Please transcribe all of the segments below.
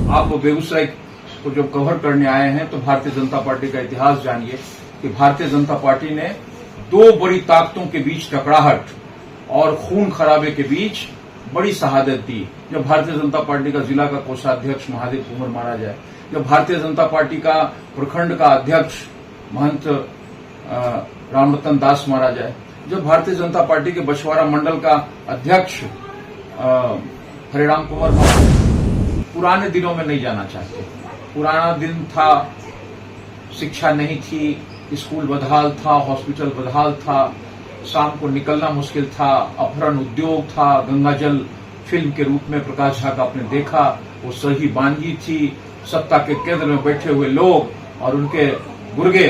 आप बेगूसराय को जब कवर करने आए हैं तो भारतीय जनता पार्टी का इतिहास जानिए कि भारतीय जनता पार्टी ने दो बड़ी ताकतों के बीच टकराहट और खून खराबे के बीच बड़ी शहादत दी। जब भारतीय जनता पार्टी का जिला का कोषाध्यक्ष महादेव कुंवर मारा जाए, जब भारतीय जनता पार्टी का प्रखंड का अध्यक्ष महंत रामरतन दास मारा जाए, जब भारतीय जनता पार्टी के बछवाड़ा मंडल का अध्यक्ष हरिराम कुंवर मारा जाए, पुराने दिनों में नहीं जाना चाहते। पुराना दिन था, शिक्षा नहीं थी, स्कूल बदहाल था, हॉस्पिटल बदहाल था, शाम को निकलना मुश्किल था, अपहरण उद्योग था, गंगाजल फिल्म के रूप में प्रकाश झा का आपने देखा, वो सही बानगी थी, सत्ता के केंद्र में बैठे हुए लोग और उनके गुर्गे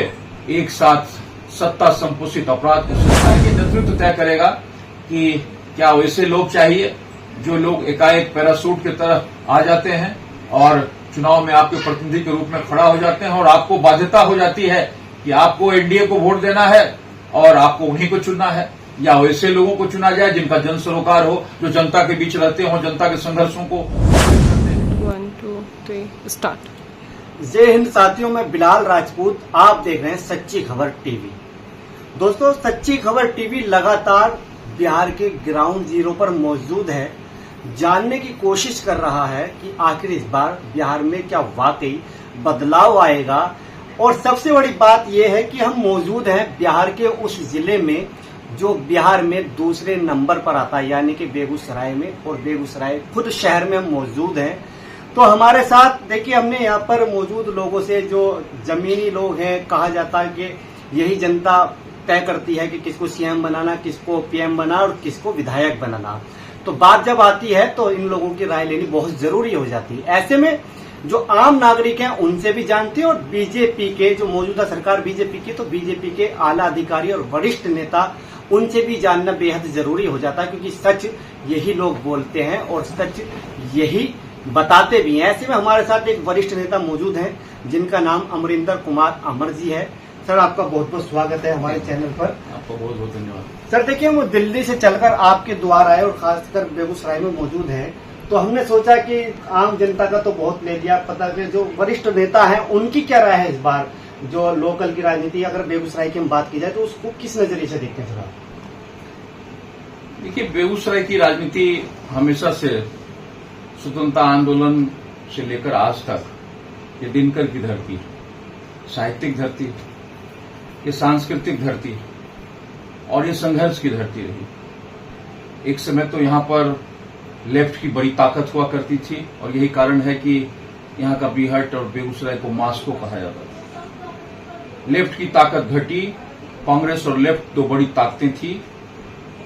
एक साथ सत्ता संपोषित अपराध को सरकार के नेतृत्व तय करेगा कि क्या वैसे लोग चाहिए जो लोग एकाएक पैरासूट की तरह आ जाते हैं और चुनाव में आपके प्रतिनिधि के रूप में खड़ा हो जाते हैं और आपको बाध्यता हो जाती है कि आपको एनडीए को वोट देना है और आपको उन्हीं को चुनना है, या वैसे लोगों को चुना जाए जिनका जन सरोकार हो, जो जनता के बीच रहते हो, जनता के संघर्षों को। 1 2 3 स्टार्ट। जय हिंद साथियों, मैं बिलाल राजपूत, आप देख रहे हैं सच्ची खबर टीवी। दोस्तों, सच्ची खबर टीवी लगातार बिहार के ग्राउंड जीरो पर मौजूद है, जानने की कोशिश कर रहा है कि आखिर इस बार बिहार में क्या वाकई बदलाव आएगा। और सबसे बड़ी बात यह है कि हम मौजूद हैं बिहार के उस जिले में जो बिहार में दूसरे नंबर पर आता है, यानी कि बेगूसराय में, और बेगूसराय खुद शहर में हम मौजूद हैं। तो हमारे साथ देखिए, हमने यहाँ पर मौजूद लोगों से, जो जमीनी लोग हैं, कहा जाता है कि यही जनता तय करती है कि किसको सीएम बनाना, किसको पीएम बनाना और किसको विधायक बनाना। तो बात जब आती है तो इन लोगों की राय लेनी बहुत जरूरी हो जाती है। ऐसे में जो आम नागरिक हैं उनसे भी जानते हैं और बीजेपी के, जो मौजूदा सरकार बीजेपी की, तो बीजेपी के आला अधिकारी और वरिष्ठ नेता, उनसे भी जानना बेहद जरूरी हो जाता है, क्योंकि सच यही लोग बोलते हैं और सच यही बताते भी हैं। ऐसे में हमारे साथ एक वरिष्ठ नेता मौजूद हैं जिनका नाम अमरिंदर कुमार अमर जी है। सर, आपका बहुत बहुत स्वागत है हमारे चैनल पर। आपको बहुत बहुत धन्यवाद। सर, देखिए, वो दिल्ली से चलकर आपके द्वार आए और खासकर बेगूसराय में मौजूद हैं, तो हमने सोचा कि आम जनता का तो बहुत ले लिया पता, कि जो वरिष्ठ नेता हैं उनकी क्या राय है इस बार जो लोकल की राजनीति, अगर बेगूसराय की हम बात की जाए तो उसको किस नजरिए से देखते हैं? देखिए, बेगूसराय की राजनीति हमेशा से स्वतंत्रता आंदोलन से लेकर आज तक ये दिनकर की धरती, साहित्यिक धरती, ये सांस्कृतिक धरती और ये संघर्ष की धरती रही। एक समय तो यहाँ पर लेफ्ट की बड़ी ताकत हुआ करती थी और यही कारण है कि यहाँ का बीहट और बेगूसराय को मास्को कहा जाता था। लेफ्ट की ताकत घटी, कांग्रेस और लेफ्ट दो बड़ी ताकतें थी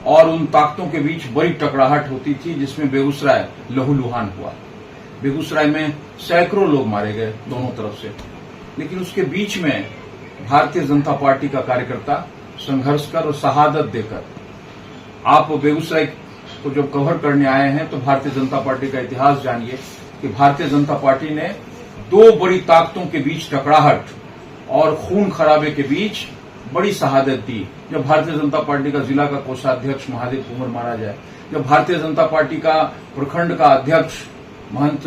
और उन ताकतों के बीच बड़ी टकराहट होती थी, जिसमें बेगूसराय लहूलुहान हुआ। बेगूसराय में सैकड़ों लोग मारे गए दोनों तरफ से, लेकिन उसके बीच में भारतीय जनता पार्टी का कार्यकर्ता संघर्ष कर और शहादत देकर, आप बेगूसराय को जब कवर करने आए हैं तो भारतीय जनता पार्टी का इतिहास जानिए कि भारतीय जनता पार्टी ने दो बड़ी ताकतों के बीच टकराहट और खून खराबे के बीच बड़ी शहादत दी। जब भारतीय जनता पार्टी का जिला का कोषाध्यक्ष महादेव कुंवर मारा जाए, जब भारतीय जनता पार्टी का प्रखंड का अध्यक्ष महंत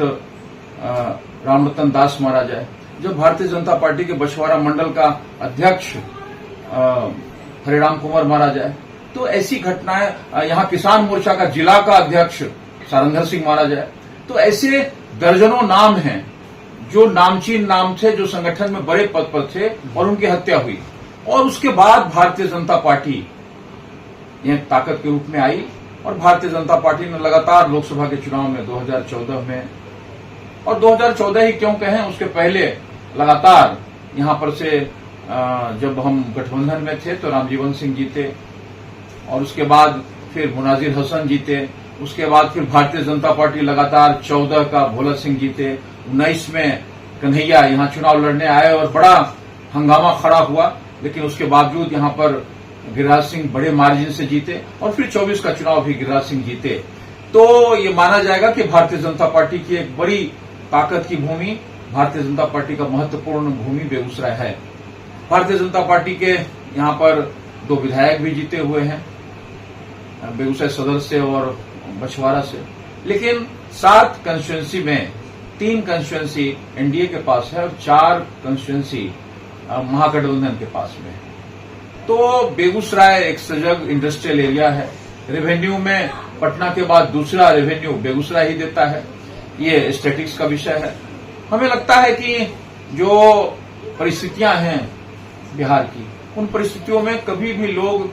रामरतन दास मारा जाए, जब भारतीय जनता पार्टी के बछवाड़ा मंडल का अध्यक्ष हरिराम कुंवर मारा जाए, तो ऐसी घटनाएं, यहाँ किसान मोर्चा का जिला का अध्यक्ष सारंधर सिंह मारा जाए, तो ऐसे दर्जनों नाम हैं जो नामचीन नाम थे, जो संगठन में बड़े पद पर थे और उनकी हत्या हुई। और उसके बाद भारतीय जनता पार्टी यह ताकत के रूप में आई और भारतीय जनता पार्टी ने लगातार लोकसभा के चुनाव में 2014 में, और 2014 ही क्यों कहें, उसके पहले लगातार यहां पर से जब हम गठबंधन में थे तो रामजीवन सिंह जीते और उसके बाद फिर मुनाजिर हसन जीते, उसके बाद फिर भारतीय जनता पार्टी लगातार 14 का भोला सिंह जीते, 19 में कन्हैया यहां चुनाव लड़ने आए और बड़ा हंगामा खड़ा हुआ, लेकिन उसके बावजूद यहां पर गिरिराज सिंह बड़े मार्जिन से जीते और फिर 24 का चुनाव भी गिरिराज सिंह जीते। तो ये माना जाएगा कि भारतीय जनता पार्टी की एक बड़ी ताकत की भूमि, भारतीय जनता पार्टी का महत्वपूर्ण भूमि बेगूसराय है। भारतीय जनता पार्टी के यहां पर 2 विधायक भी जीते हुए हैं, बेगूसराय सदर से और बछवाड़ा से, लेकिन 7 कंस्टिट्यूंसी में 3 कंस्टिट्यूएंसी एनडीए के पास है और 4 कंस्टिट्यूएंसी महागठबंधन के पास में है। तो बेगूसराय एक सजग इंडस्ट्रियल एरिया है। रेवेन्यू में पटना के बाद दूसरा रेवेन्यू बेगूसराय ही देता है। ये स्टैटिस्टिक्स का विषय है। हमें लगता है कि जो परिस्थितियां हैं बिहार की, उन परिस्थितियों में कभी भी लोग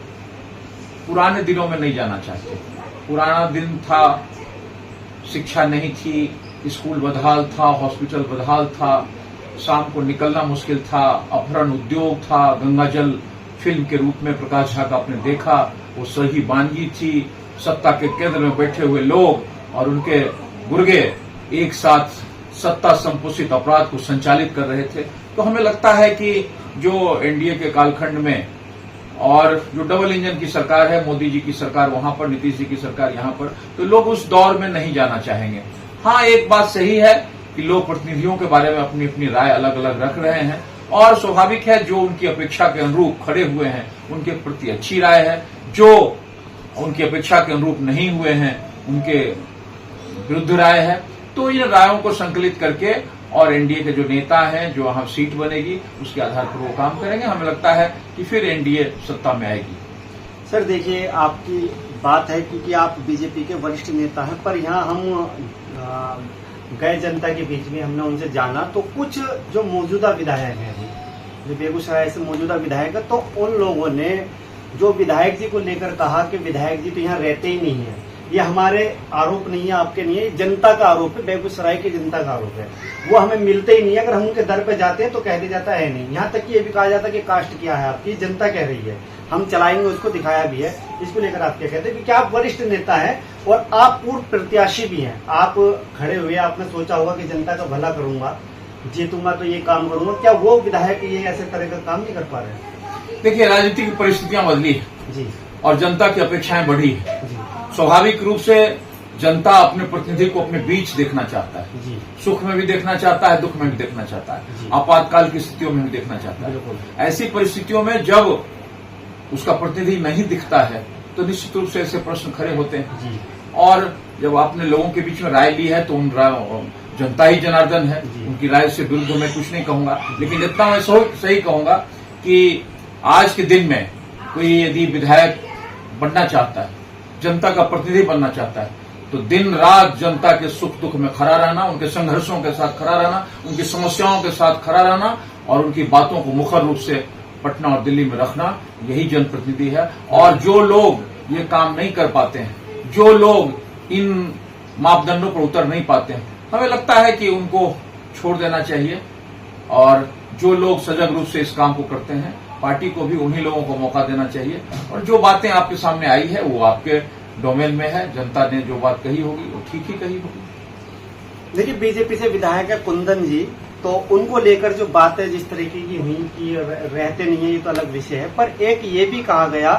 पुराने दिनों में नहीं जाना चाहते। पुराना दिन था, शिक्षा नहीं थी, स्कूल बदहाल था, हॉस्पिटल बदहाल था, शाम को निकलना मुश्किल था, अपहरण उद्योग था, गंगाजल फिल्म के रूप में प्रकाश झा का आपने देखा, वो सही वानगी थी। सत्ता के केंद्र में बैठे हुए लोग और उनके गुर्गे एक साथ सत्ता संपोषित अपराध को संचालित कर रहे थे। तो हमें लगता है कि जो एनडीए के कालखंड में और जो डबल इंजन की सरकार है, मोदी जी की सरकार वहां पर, नीतीश जी की सरकार यहां पर, तो लोग उस दौर में नहीं जाना चाहेंगे। हाँ, एक बात सही है कि लोग प्रतिनिधियों के बारे में अपनी अपनी राय अलग अलग रख रहे हैं और स्वाभाविक है, जो उनकी अपेक्षा के अनुरूप खड़े हुए हैं उनके प्रति अच्छी राय है, जो उनकी अपेक्षा के अनुरूप नहीं हुए हैं उनके विरुद्ध राय है। तो इन रायों को संकलित करके और एनडीए के जो नेता हैं, जो वहां सीट बनेगी, उसके आधार पर वो काम करेंगे। हमें लगता है कि फिर एनडीए सत्ता में आएगी। सर देखिए, आपकी बात है क्योंकि आप बीजेपी के वरिष्ठ नेता हैं, पर यहाँ हम गए जनता के बीच में, हमने उनसे जाना तो कुछ जो मौजूदा विधायक हैं, जो बेगूसराय से मौजूदा विधायक है, तो उन लोगों ने जो विधायक जी को लेकर कहा कि विधायक जी तो यहाँ रहते ही नहीं है। ये हमारे आरोप नहीं है, आपके नहीं है, जनता का आरोप है, बेगूसराय की जनता का आरोप है। वो हमें मिलते ही नहीं है। अगर हम उनके दर पे जाते हैं तो कह दिया जाता है नहीं। यहाँ तक कि ये भी कहा जाता है कि कास्ट क्या है आपकी, जनता कह रही है, हम चलाएंगे, उसको दिखाया भी है। इसको लेकर आप क्या कहते हैं? क्योंकि आप वरिष्ठ नेता हैं और आप पूर्व प्रत्याशी भी हैं। आप खड़े हुए, आपने सोचा होगा कि जनता का भला करूंगा, जीतूंगा तो ये काम करूंगा। क्या वो विधायक ये ऐसे तरह का काम नहीं कर पा रहे हैं? देखिए, राजनीतिक परिस्थितियां बदली है जी, और जनता की अपेक्षाएं बढ़ी है। जी, स्वाभाविक रूप से जनता अपने प्रतिनिधि को अपने बीच देखना चाहता है। जी, सुख में भी देखना चाहता है, दुख में भी देखना चाहता जी। है, आपातकाल की स्थितियों में भी देखना चाहता है। बिल्कुल। ऐसी परिस्थितियों में जब उसका प्रतिनिधि नहीं दिखता है तो निश्चित रूप से ऐसे प्रश्न खड़े होते हैं। जी, और जब आपने लोगों के बीच में राय ली है तो उन जनता ही जनार्दन है, जी। उनकी राय से विरुद्ध मैं कुछ नहीं कहूंगा। लेकिन इतना मैं सही कहूंगा कि आज के दिन में कोई यदि विधायक बनना चाहता है, जनता का प्रतिनिधि बनना चाहता है, तो दिन रात जनता के सुख दुख में खड़ा रहना, उनके संघर्षों के साथ खड़ा रहना, उनकी समस्याओं के साथ खड़ा रहना और उनकी बातों को मुखर रूप से पटना और दिल्ली में रखना, यही जनप्रतिनिधि है। और जो लोग ये काम नहीं कर पाते हैं, जो लोग इन मापदंडों पर उतर नहीं पाते हैं, हमें लगता है कि उनको छोड़ देना चाहिए। और जो लोग सजग रूप से इस काम को करते हैं, पार्टी को भी उन्हीं लोगों को मौका देना चाहिए। और जो बातें आपके सामने आई है वो आपके डोमेन में है, जनता ने जो बात कही होगी वो ठीक ही कही होगी। देखिए, बीजेपी से विधायक है कुंदन जी, तो उनको लेकर जो बातें जिस तरीके की हुई कि रहते नहीं है, ये तो अलग विषय है। पर एक ये भी कहा गया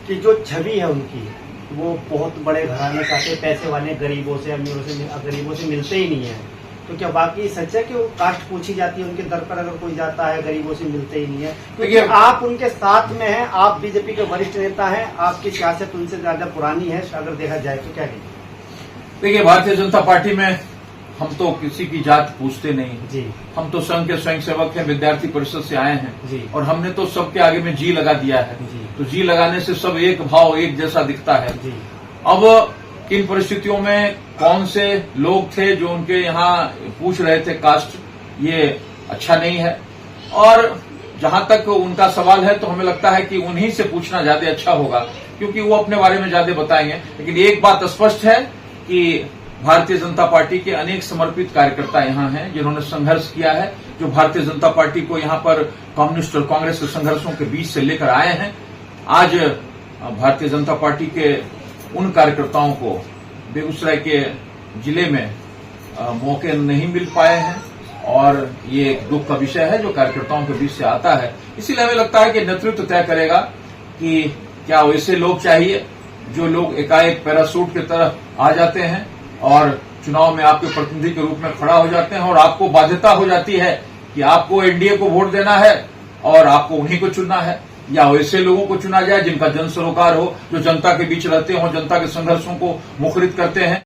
कि जो छवि है उनकी, वो बहुत बड़े घराने से आते, पैसे वाले, गरीबों से, अमीरों से, गरीबों से मिलते ही नहीं है। तो क्या वाकई सच है कि वो कास्ट पूछी जाती है उनके दर पर, अगर कोई जाता है गरीबों से मिलते ही नहीं है? क्योंकि आप उनके साथ में हैं, आप बीजेपी के वरिष्ठ नेता हैं, आपकी सियासत उनसे ज्यादा पुरानी है अगर देखा जाए तो। क्या कहेंगे? देखिए, भारतीय जनता पार्टी में हम तो किसी की जात पूछते नहीं जी, हम तो संघ के स्वयंसेवक हैं, विद्यार्थी परिषद से आए हैं जी, और हमने तो सबके आगे में जी लगा दिया है। जी, तो जी लगाने से सब एक भाव, एक जैसा दिखता है। जी, अब किन परिस्थितियों में कौन से लोग थे जो उनके यहाँ पूछ रहे थे कास्ट, ये अच्छा नहीं है। और जहां तक उनका सवाल है तो हमें लगता है कि उन्हीं से पूछना ज्यादा अच्छा होगा, क्योंकि वो अपने बारे में ज्यादा बताएंगे। लेकिन एक बात स्पष्ट है कि भारतीय जनता पार्टी के अनेक समर्पित कार्यकर्ता यहाँ हैं जिन्होंने संघर्ष किया है, जो भारतीय जनता पार्टी को यहाँ पर कम्युनिस्ट और कांग्रेस के संघर्षों के बीच से लेकर आए हैं। आज भारतीय जनता पार्टी के उन कार्यकर्ताओं को बेगूसराय के जिले में मौके नहीं मिल पाए हैं और ये एक दुख का विषय है जो कार्यकर्ताओं के बीच से आता है। इसीलिए हमें लगता है कि नेतृत्व तय करेगा कि क्या वैसे लोग चाहिए जो लोग एकाएक पैरासूट की तरह आ जाते हैं और चुनाव में आपके प्रतिनिधि के रूप में खड़ा हो जाते हैं और आपको बाध्यता हो जाती है कि आपको एनडीए को वोट देना है और आपको उन्हीं को चुनना है, या वैसे लोगों को चुना जाए जिनका जन सरोकार हो, जो जनता के बीच रहते हो, जनता के संघर्षों को मुखरित करते हैं।